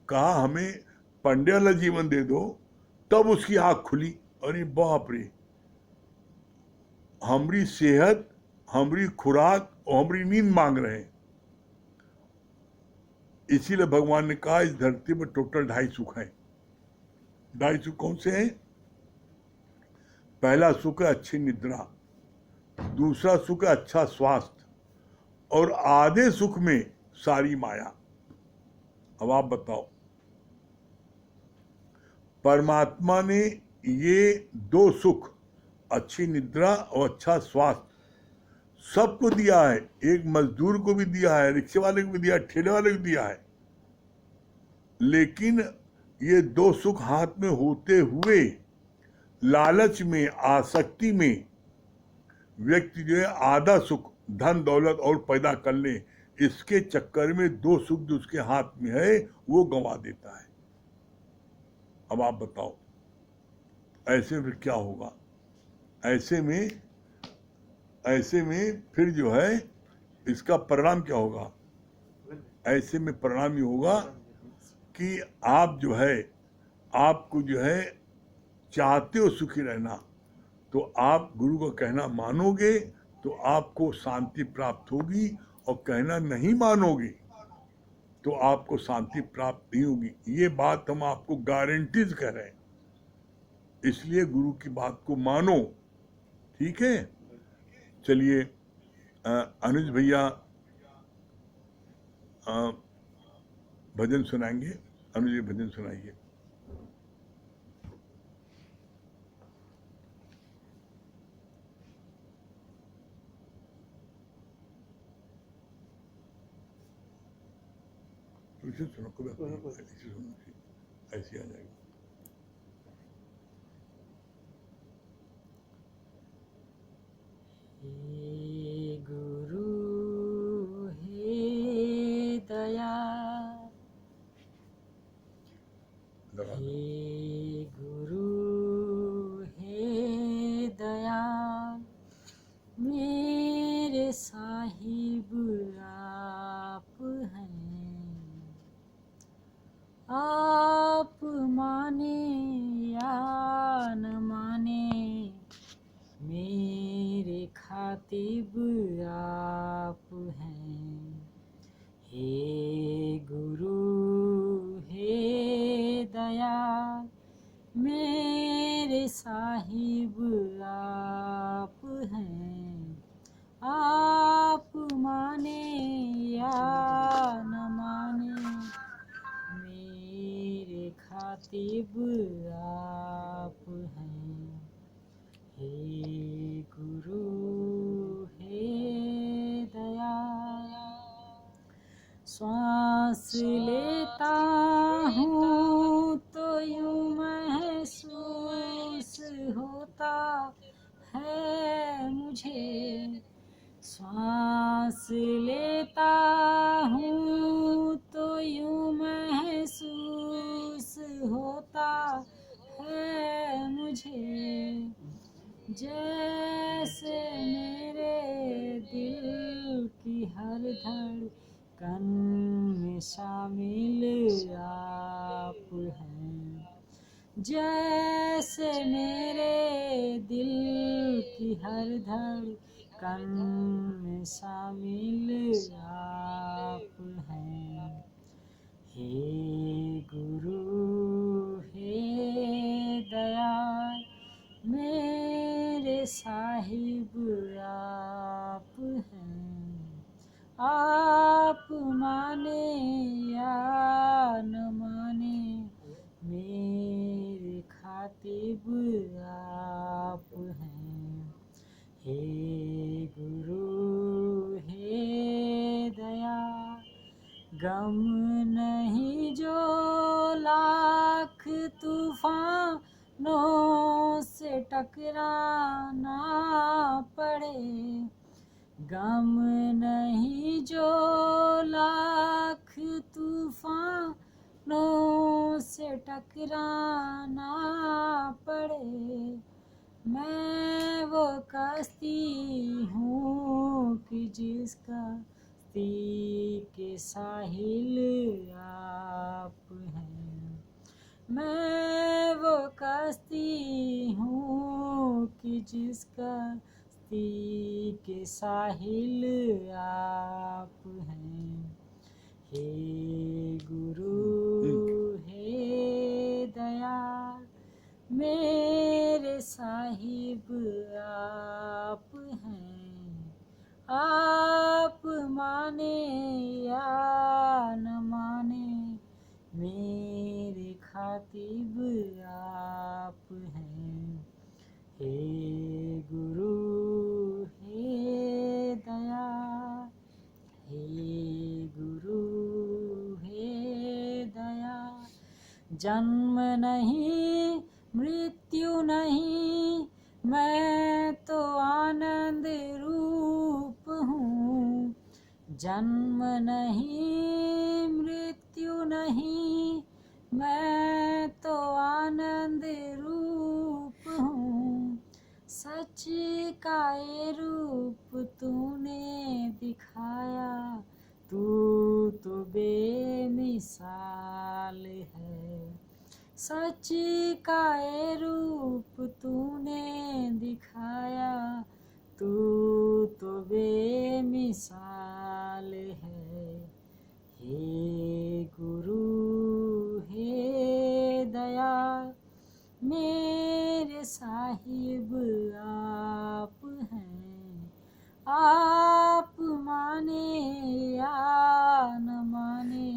कहा हमें पंडे वाला जीवन दे दो, तब उसकी आंख खुली। अरे बाप रे, हमारी सेहत, हमारी खुराक और हमारी नींद मांग रहे हैं। इसीलिए भगवान ने कहा इस धरती पर टोटल 2.5 सुख हैं। 2.5 सुख कौन से हैं? पहला सुख है अच्छी निद्रा, दूसरा सुख है अच्छा स्वास्थ्य, और आधे सुख में सारी माया। अब आप बताओ, परमात्मा ने ये 2 सुख, अच्छी निद्रा और अच्छा स्वास्थ्य, सबको दिया है। एक मजदूर को भी दिया है, रिक्शे वाले को भी दिया है, ठेले वाले को दिया है। लेकिन ये 2 सुख हाथ में होते हुए लालच में, आसक्ति में व्यक्ति जो है आधा सुख धन दौलत और पैदा कर ले, इसके चक्कर में 2 सुख जो उसके हाथ में है वो गंवा देता है। अब आप बताओ ऐसे फिर क्या होगा? ऐसे में फिर जो है इसका परिणाम क्या होगा? ऐसे में परिणाम ये होगा कि आप जो है, आपको जो है चाहते हो सुखी रहना, तो आप गुरु का कहना मानोगे तो आपको शांति प्राप्त होगी, और कहना नहीं मानोगे तो आपको शांति प्राप्त नहीं होगी। ये बात हम आपको गारंटीज कह रहे हैं। इसलिए गुरु की बात को मानो, ठीक है? चलिए अनुज भैया भजन सुनाएंगे। अनुज जी भजन सुनाइए। इसे सुनो, कोई बात नहीं, ऐसे सुनो, ऐसे आ जाएगा। हे गुरु हे दया, हे गुरु हे दया, मेरे साहिब आप हैं, आप मान खातिब आप हैं। हे गुरु हे दयाल मेरे साहिब आप हैं। आप माने या न माने मेरे खातिब आप हैं। हे गुरु हे दयाल श्वास लेता हूँ तो यूं महसूस होता है मुझे। श्वास लेता हूँ तो यूं महसूस होता है मुझे। जैसे मेरे दिल की हर धड़कन में शामिल आप हैं। जैसे मेरे दिल की हर धड़कन में शामिल आप हैं। हे गुरु हे दयाल मेरे साहिब आप हैं। आप माने या न माने मेरे खातिब आप हैं। हे गुरु हे दयाल गम नहीं जो लाख तूफानों से टकराना पड़े। गम नहीं जो लाख तूफानों से टकराना पड़े। मैं वो कश्ती हूँ कि जिसका कश्ती के साहिल आप हैं। मैं वो कश्ती हूँ कि जिसका कश्ती के साहिल आप हैं। हे गुरु हे दयाल मेरे साहिब आप हैं। आप माने या न माने मेरे खातिब आप हैं। हे गुरु हे दयाल हे गुरु हे दयाल जन्म नहीं मृत्यु नहीं मैं तो आनंद रूप हूँ। जन्म नहीं मृत्यु नहीं मैं तो आनंद रूप हूँ। सच का ये रूप तूने दिखाया तू तो बेमिसाल है। सच का ये रूप तूने दिखाया तू तो बेमिसाल है। हे गुरु हे दयाल मेरे साहिब आप हैं। आप माने या न माने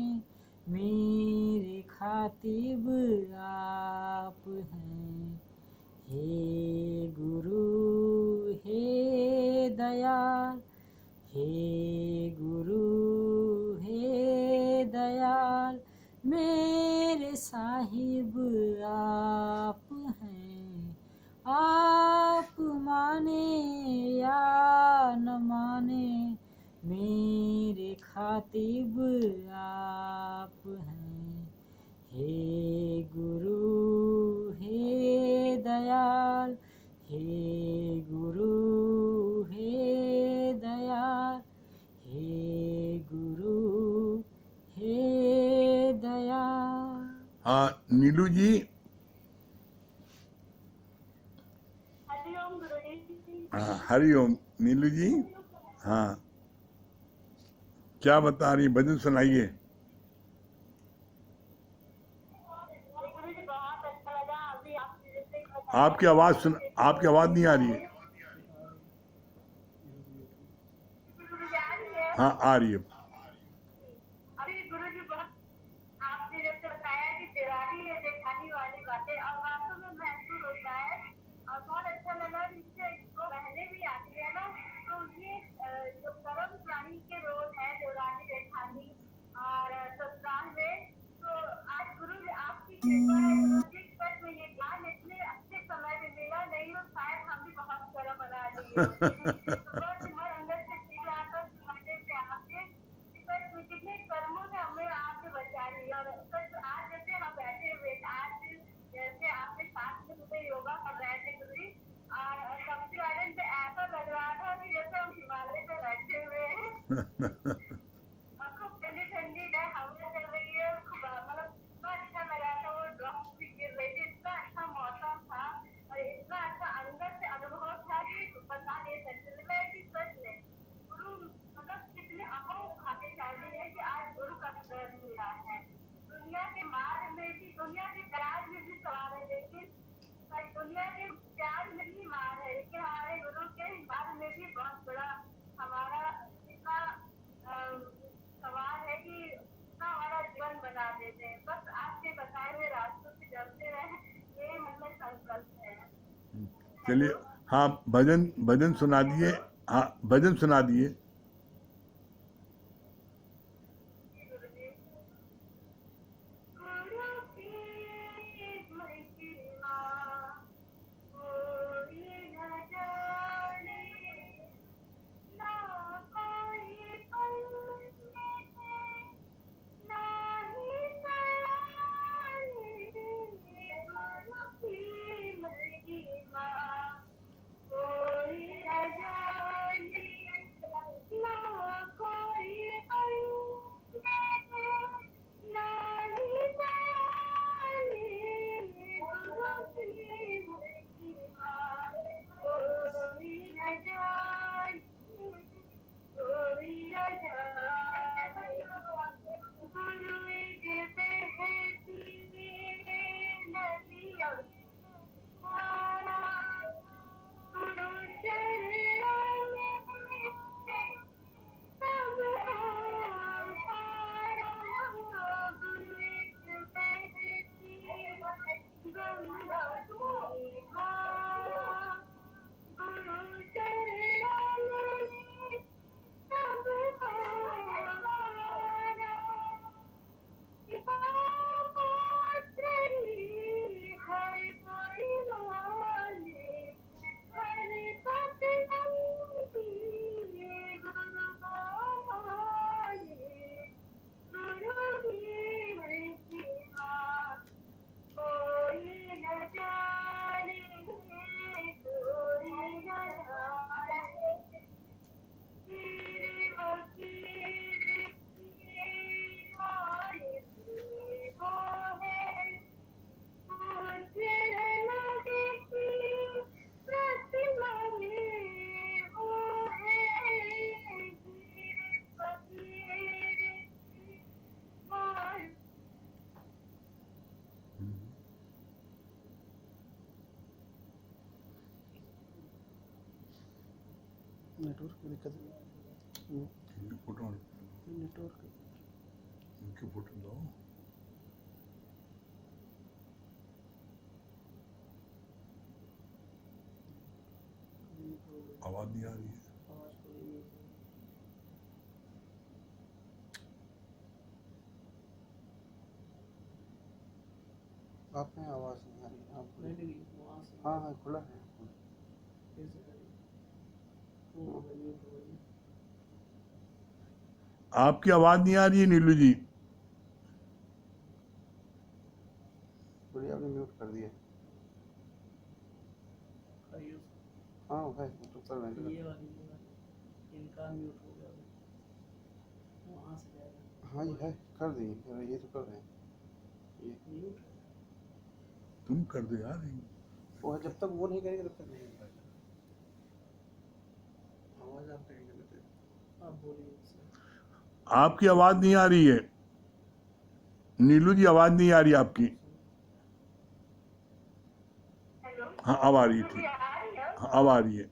मेरे खातिब आप हैं। हे गुरु हे दयाल हे गुरु हे दयाल मेरे साहिब आप हैं। आप माने या न माने मेरे खातिब आप हैं। हे गुरु हे दयाल हे गुरु हे दयाल हे गुरु हे दयाल। हाँ नीलू जी। हरे हरिओम गुरुजी। हाँ हरिओम नीलू जी। हाँ क्या बता रही, भजन सुनाइए। गुरुजी बहुत अच्छा लगा अभी आपने जैसे आपकी आवाज नहीं आ रही है। हाँ आ रही है। अभी गुरुजी बहुत आपने जैसे बताया कि देवाली है जेठानी वाली बातें और वास्तव में महसूस होता है और बहुत अच्छा लगा जिससे जो बहनें भी आती है ना तो ये जो कर्म प्राणी के रोल है देवरानी जेठानी और ससुराल में तो आज गुरु आपकी कृपा है गुरु जी सच में ये ज्ञान इतने अच्छे समय में मिला नहीं तो शायद हम भी बहुत कर्म बना लिए होते तो बस हमारे अंदर से दिल आता समझने से आपके सच में कितने कर्मों ने हमें आपसे बचा लिया और सच आज जैसे हम बैठे हुए आज जैसे आपके साथ में सुबह योगा कर रहे थे गुरु जी और सब्जी वाले से ऐसा लग रहा था कि जैसे हम हिमालय पे बैठे हुए हैं और खूब ठंडी ठंडी हवा चल रही है खूब मतलब इतना अच्छा लगा था वो ड्रॉप भी गिर रही थी इतना अच्छा मौसम था और इतना अच्छा अंदर से अनुभव था कि बता नहीं सकते मैं कि सच में गुरु मतलब कितने अमोघ भाग्यशाली है कि आज गुरु का दर्शन मिला है दुनिया के मार्ग में भी दुनिया के दराज में भी सवाल है लेकिन दुनिया के प्यार में भी मार है लेकिन हमारे गुरु के मार्ग में भी बहुत बड़ा हमारा इतना सवाल है कि इतना हमारा जीवन बना देते हैं बस आपके बताए हुए रास्तों से चलते रहे ये मन में संकल्प है चलिए हाँ भजन भजन सुना दिए। हाँ भजन सुना दिए। गुरु जी गुरु की महिमा कोई न जाने ना कोई पंडित ना ही सयाने गुरु की महिमा कोई न जाने ना कोई पंडित ना ही सयाने गुरु की महिमा कोई न जाने कोई न जाने गुरु एक बहती नदियों धारा गुरु चरणों में सब सारा गुरु एक बहती गंगा की धारा गुरु चरणों में सब सारा नेटवर्क की दिक्कत है। फोटो नेटवर्क उनकी फोटो लो। आवाज नहीं आ रही है। आवाज कोई नहीं आप में आवाज़ नहीं आ रही आप नहीं नहीं वहाँ से हाँ हाँ खुला है। फिर से करिए वो हो गई म्यूट हो गई आपकी आवाज नहीं आ रही है नीलू जी। बोलिए आपने म्यूट कर दिया। करिए हाँ है तो कर रहे ये वाली इनका म्यूट हो गया वहाँ से जाएगा हाँ ये है कर दी ये तो कर रहे हैं ये म्यूट तुम कर दो यार, वो जब तक वो नहीं करेंगे तब तक नहीं होगा। आवाज आप कहीं गलत है, आप बोलिए सर। आपकी आवाज नहीं आ रही है नीलू जी, आवाज नहीं आ रही आपकी। हेलो हाँ अब आ रही मुझे थी, आ रही है हाँ अब आ रही है।